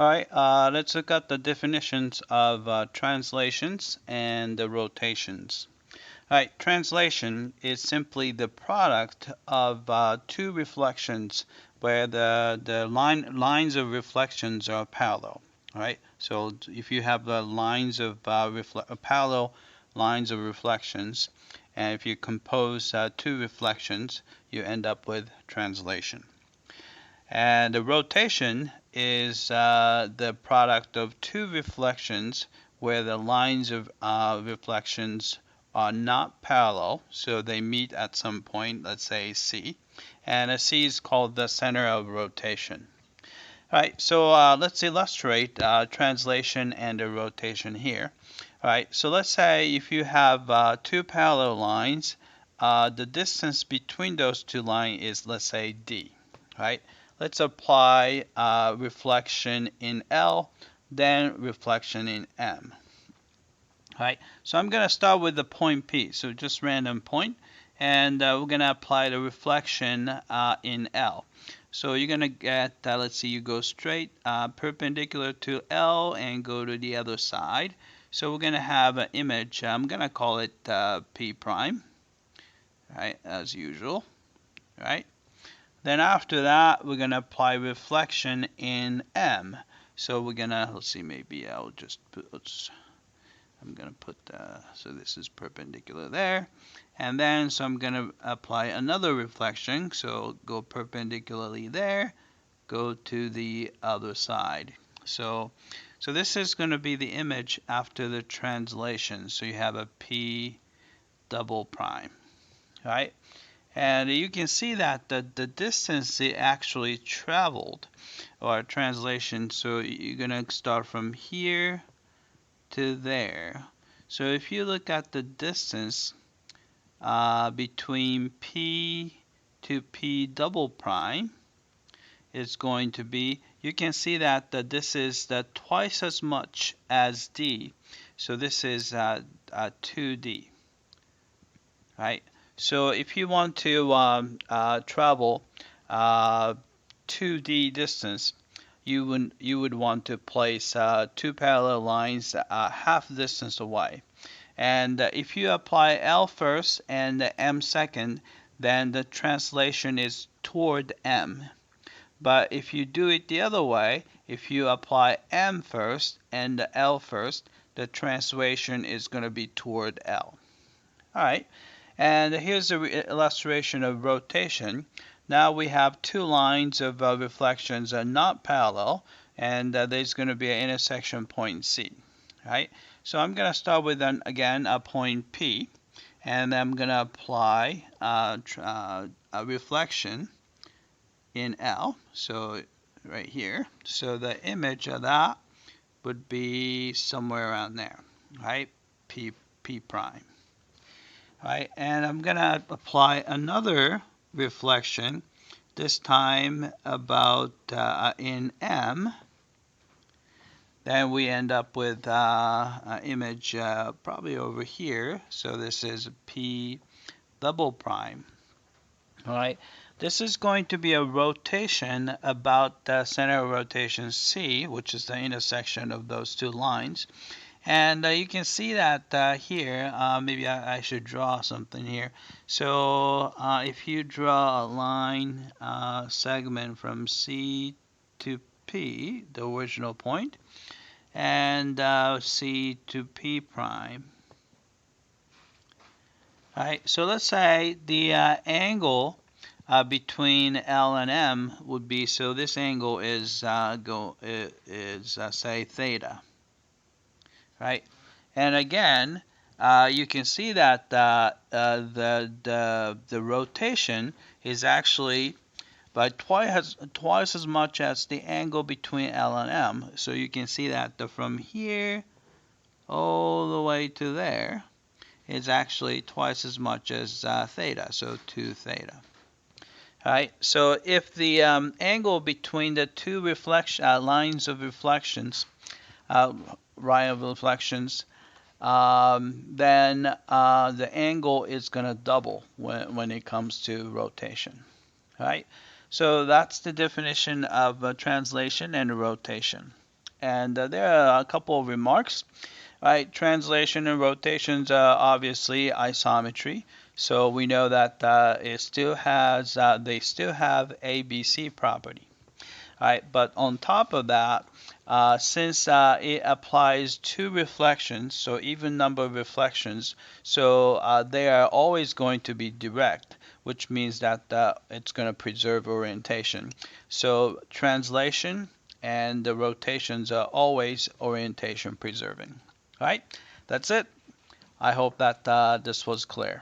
All right, let's look at the definitions of translations and the rotations. All right, translation is simply the product of two reflections where the lines of reflections are parallel. All right, so if you have the lines of parallel lines of reflections, and if you compose two reflections, you end up with translation. And the rotation is the product of two reflections where the lines of reflections are not parallel, so they meet at some point, let's say C, and a C is called the center of rotation. All right, so let's illustrate translation and a rotation here. All right, so let's say if you have two parallel lines, the distance between those two lines is, let's say, D. Right? Let's apply reflection in L, then reflection in M. Right? So I'm going to start with the point P, so just random point, and we're going to apply the reflection in L. So you're going to get, let's see, you go straight perpendicular to L and go to the other side. So we're going to have an image, I'm going to call it P prime, right, as usual, right? Then after that, we're going to apply reflection in M. So we're going to, let's see, maybe I'll just put, I'm going to put, so this is perpendicular there. And then, so I'm going to apply another reflection. So go perpendicularly there, go to the other side. So this is going to be the image after the translation. So you have a P double prime, right? And you can see that the distance it actually traveled, or translation, so you're going to start from here to there. So if you look at the distance between P to P double prime, it's going to be, you can see that this is twice as much as D. So this is 2D, right? So if you want to travel 2D distance, you would want to place two parallel lines half distance away. And if you apply L first and M second, then the translation is toward M. But if you do it the other way, if you apply M first and L first, the translation is going to be toward L. All right. And here's an illustration of rotation. Now we have two lines of reflections are not parallel, and there's going to be an intersection point C. Right? So I'm going to start with, again, a point P, and I'm going to apply a reflection in L, so right here. So the image of that would be somewhere around there, right? P prime. Right, and I'm going to apply another reflection, this time about in M. Then we end up with an image probably over here. So this is P double prime. All right, this is going to be a rotation about the center of rotation C, which is the intersection of those two lines. And you can see that here, maybe I should draw something here. So if you draw a line segment from C to P, the original point, and C to P prime. All right, so let's say the angle between L and M would be, so this angle is say theta. Right, and again, you can see that the rotation is actually by twice as much as the angle between L and M. So you can see that from here all the way to there is actually twice as much as theta, so 2 theta. All right, so if the angle between the two lines of reflections, line of reflections, then the angle is going to double when it comes to rotation. All right, so that's the definition of translation and rotation. And there are a couple of remarks. Right, translation and rotations are obviously isometry. So we know that they still have ABC property. Right, but on top of that, since it applies two reflections, so even number of reflections, so they are always going to be direct, which means that it's going to preserve orientation. So translation and the rotations are always orientation preserving. Right, that's it. I hope that this was clear.